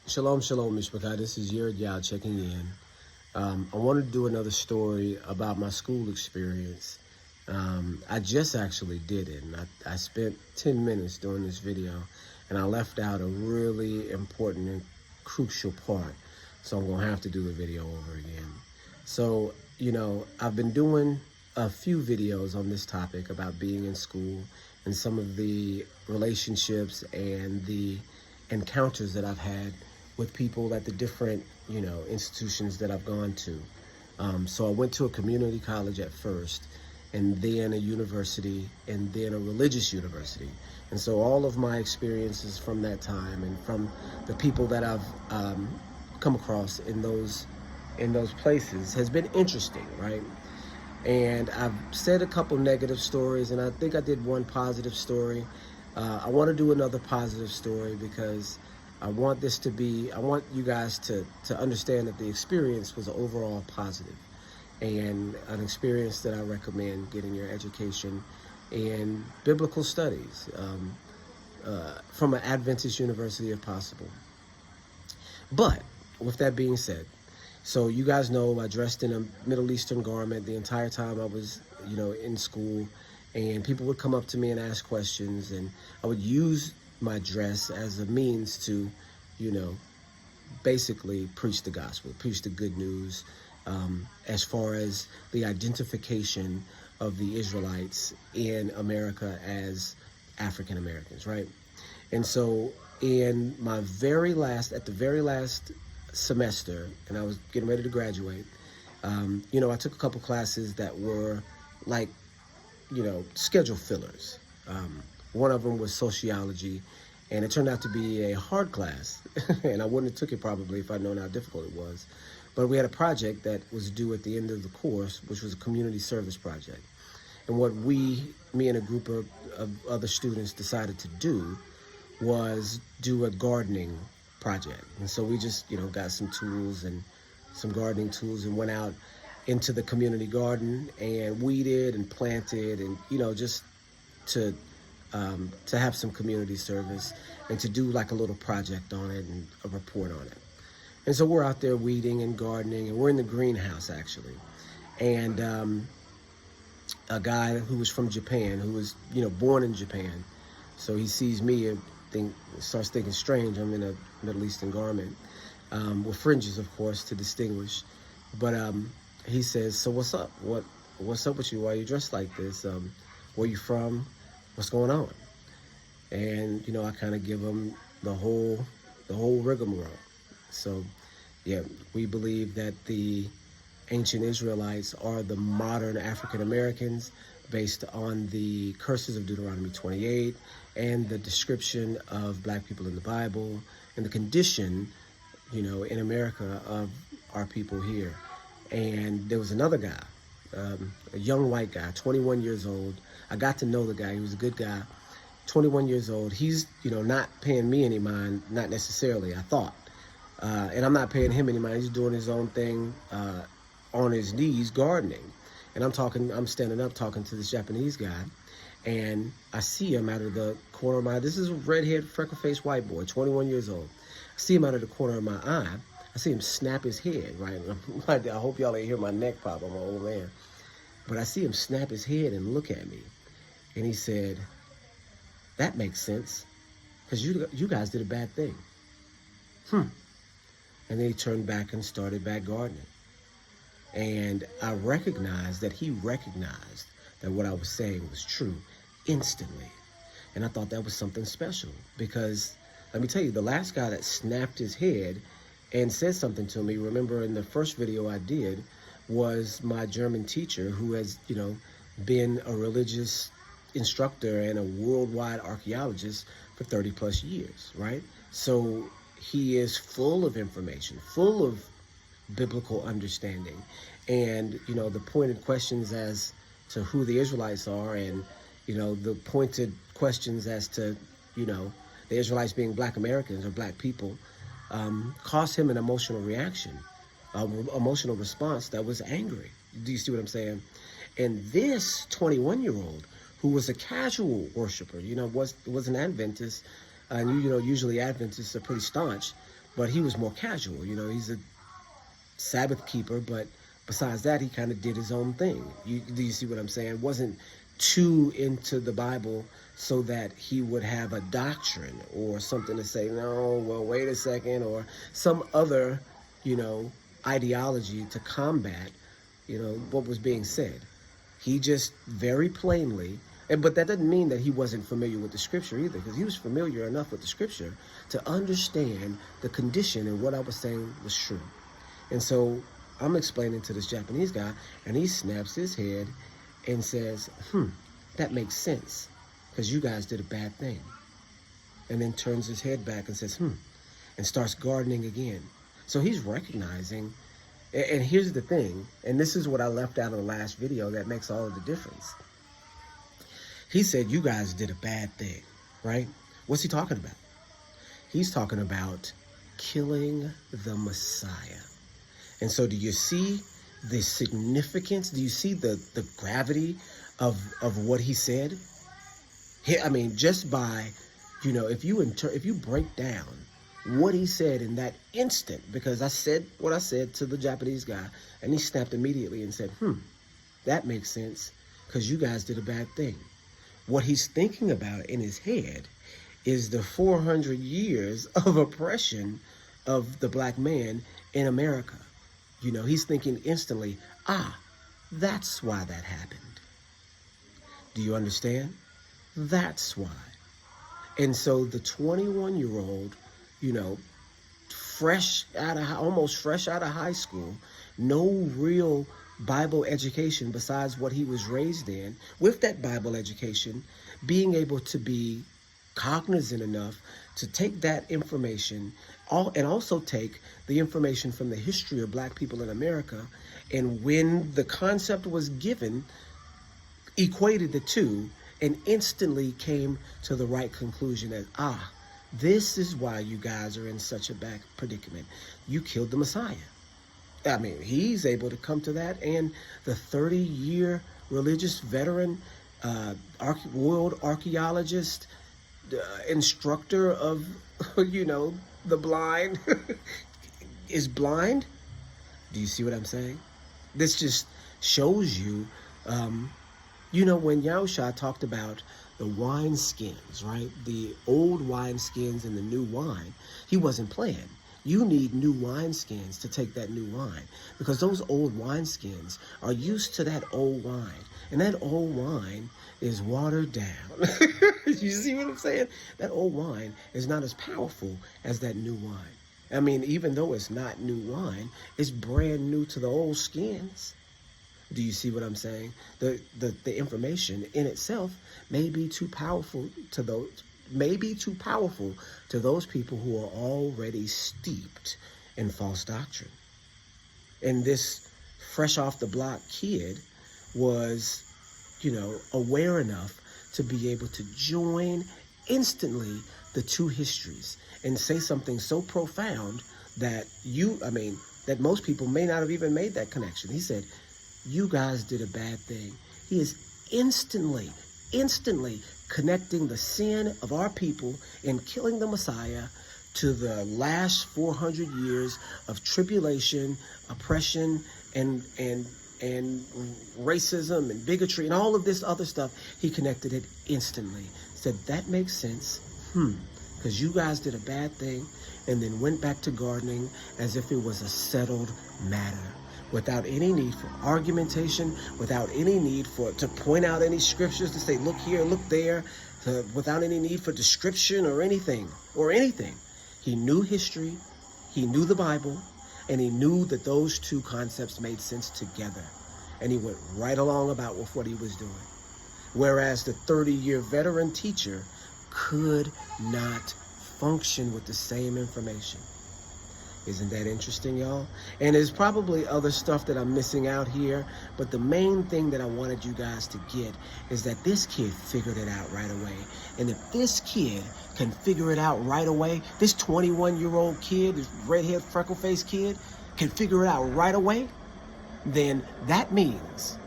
Shalom, shalom, Mishpachah. This is Yerid Yao checking in. I wanted to do another story about my school experience. I just actually did it, and I spent 10 minutes doing this video, and I left out a really important and crucial part, so I'm going to have to do the video over again. So, I've been doing a few videos on this topic about being in school and some of the relationships and the encounters that I've had with people at the different, institutions that I've gone to. So I went to a community college at first, and then a university, and then a religious university. And so all of my experiences from that time and from the people that I've come across in those places has been interesting, right? And I've said a couple negative stories, and I think I did one positive story. I want to do another positive story because I want you guys to understand that the experience was overall positive and an experience that I recommend getting your education in biblical studies from an Adventist university if possible. But with that being said, so you guys know I dressed in a Middle Eastern garment the entire time I was, in school, and people would come up to me and ask questions, and I would use my dress as a means to, basically preach the gospel, preach the good news, as far as the identification of the Israelites in America as African Americans, right? And so at the very last semester, and I was getting ready to graduate, I took a couple classes that were like, schedule fillers. One of them was sociology, and it turned out to be a hard class, and I wouldn't have took it probably if I'd known how difficult it was. But we had a project that was due at the end of the course, which was a community service project. And what me and a group of other students decided to do was do a gardening project. And so we just, got some tools and some gardening tools and went out into the community garden and weeded and planted and, just to have some community service and to do like a little project on it and a report on it. And so we're out there weeding and gardening, and we're in the greenhouse actually. And a guy who was from Japan, who was, born in Japan, so he sees me and starts thinking strange. I'm in a Middle Eastern garment with fringes, of course, to distinguish. But he says, "So what's up? What's up with you? Why are you dressed like this? Where you from? What's going on?" And I kind of give him the whole rigmarole. So, yeah, we believe that the ancient Israelites are the modern African Americans based on the curses of Deuteronomy 28 and the description of black people in the Bible and the condition, in America of our people here. And there was another guy, a young white guy, 21 years old. I got to know the guy. He was a good guy, 21 years old. He's, not paying me any mind, not necessarily, I thought. And I'm not paying him any mind. He's doing his own thing on his knees, gardening. And I'm standing up talking to this Japanese guy. And I see him out of the corner of my eye. This is a redhead, freckle-faced white boy, 21 years old. I see him out of the corner of my eye. I see him snap his head, right? I hope y'all ain't hear my neck pop. I'm an old man. But I see him snap his head and look at me. And he said, "That makes sense, because you guys did a bad thing." And then he turned back and started back gardening. And I recognized that he recognized that what I was saying was true instantly. And I thought that was something special, because let me tell you, the last guy that snapped his head and said something to me, remember in the first video I did, was my German teacher who has, been a religious instructor and a worldwide archaeologist for 30 plus years, right? So he is full of information, full of biblical understanding, and, the pointed questions as to who the Israelites are, and, the pointed questions as to, the Israelites being black Americans or black people, caused him an emotional reaction, emotional response that was angry. Do you see what I'm saying? And this 21-year-old, who was a casual worshiper, was an Adventist, and usually Adventists are pretty staunch, but he was more casual. You know, he's a Sabbath keeper, but besides that, he kind of did his own thing. Do you see what I'm saying? Wasn't too into the Bible so that he would have a doctrine or something to say, no, well, wait a second, or some other, ideology to combat, what was being said. He just very plainly, but that doesn't mean that he wasn't familiar with the scripture either, because he was familiar enough with the scripture to understand the condition and what I was saying was true. And so I'm explaining to this Japanese guy, and he snaps his head and says, that makes sense, because you guys did a bad thing. And then turns his head back and says, and starts gardening again. So he's recognizing, and here's the thing, and this is what I left out of the last video that makes all of the difference. He said, you guys did a bad thing, right? What's he talking about? He's talking about killing the Messiah. And so do you see the significance? Do you see the gravity of what he said? I mean, just by, if you break down what he said in that instant, because I said what I said to the Japanese guy, and he snapped immediately and said, that makes sense, because you guys did a bad thing. What he's thinking about in his head is the 400 years of oppression of the black man in America. He's thinking instantly, that's why that happened. Do you understand? That's why. And so the 21-year-old, almost fresh out of high school, no real Bible education besides what he was raised in, with that Bible education, being able to be cognizant enough to take that information and also take the information from the history of black people in America, and when the concept was given, equated the two and instantly came to the right conclusion as, this is why you guys are in such a bad predicament. You killed the Messiah. I mean, he's able to come to that, and the 30-year religious veteran, world archaeologist, instructor of, the blind, is blind. Do you see what I'm saying? This just shows you, when Yahusha talked about the wine skins, right? The old wine skins and the new wine, he wasn't playing. You need new wine skins to take that new wine, because those old wine skins are used to that old wine, and that old wine is watered down. You see what I'm saying? That old wine is not as powerful as that new wine. I mean, even though it's not new wine, it's brand new to the old skins. Do you see what I'm saying? The information in itself may be too powerful to those people who are already steeped in false doctrine. And this fresh off the block kid was, aware enough to be able to join instantly the two histories and say something so profound that that most people may not have even made that connection. He said, you guys did a bad thing. He is instantly connecting the sin of our people in killing the Messiah to the last 400 years of tribulation, oppression, and racism and bigotry and all of this other stuff. He connected it instantly. Said, that makes sense, because you guys did a bad thing, and then went back to gardening as if it was a settled matter, without any need for argumentation, without any need to point out any scriptures to say, look here, look there, without any need for description or anything. He knew history, he knew the Bible, and he knew that those two concepts made sense together. And he went right along about with what he was doing. Whereas the 30-year veteran teacher could not function with the same information. Isn't that interesting, y'all? And there's probably other stuff that I'm missing out here, but the main thing that I wanted you guys to get is that this kid figured it out right away. And if this kid can figure it out right away, this 21-year-old kid, this redhead, freckle-faced kid, can figure it out right away, then that means,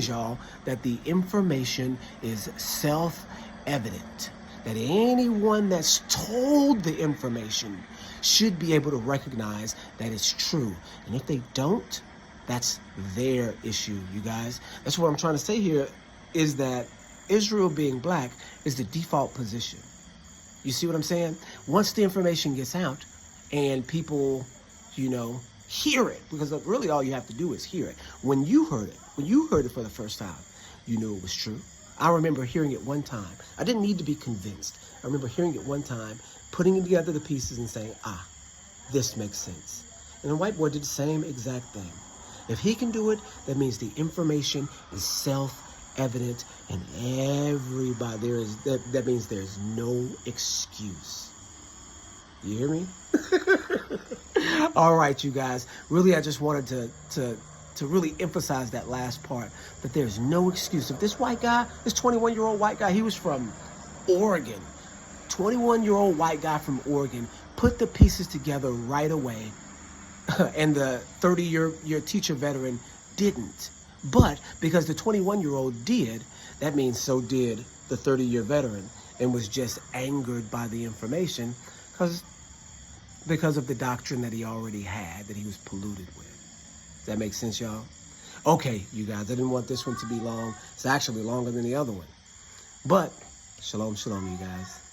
y'all, that the information is self-evident. That anyone that's told the information should be able to recognize that it's true. And if they don't, that's their issue, you guys. That's what I'm trying to say here, is that Israel being black is the default position. You see what I'm saying? Once the information gets out and people, hear it, because really all you have to do is hear it. When you heard it for the first time, you knew it was true. I remember hearing it one time. I didn't need to be convinced. I remember hearing it one time, putting together the pieces and saying, this makes sense. And the white boy did the same exact thing. If he can do it, that means the information is self-evident, and everybody, that means there's no excuse. You hear me? All right, you guys. Really, I just wanted to really emphasize that last part, that there's no excuse. If this white guy, this 21-year-old white guy, he was from Oregon, 21-year-old white guy from Oregon, put the pieces together right away, and the 30-year teacher veteran didn't. But because the 21-year-old did, that means so did the 30-year veteran, and was just angered by the information because of the doctrine that he already had, that he was polluted with. Does that make sense, y'all? Okay, you guys, I didn't want this one to be long. It's actually longer than the other one. But shalom, shalom, you guys.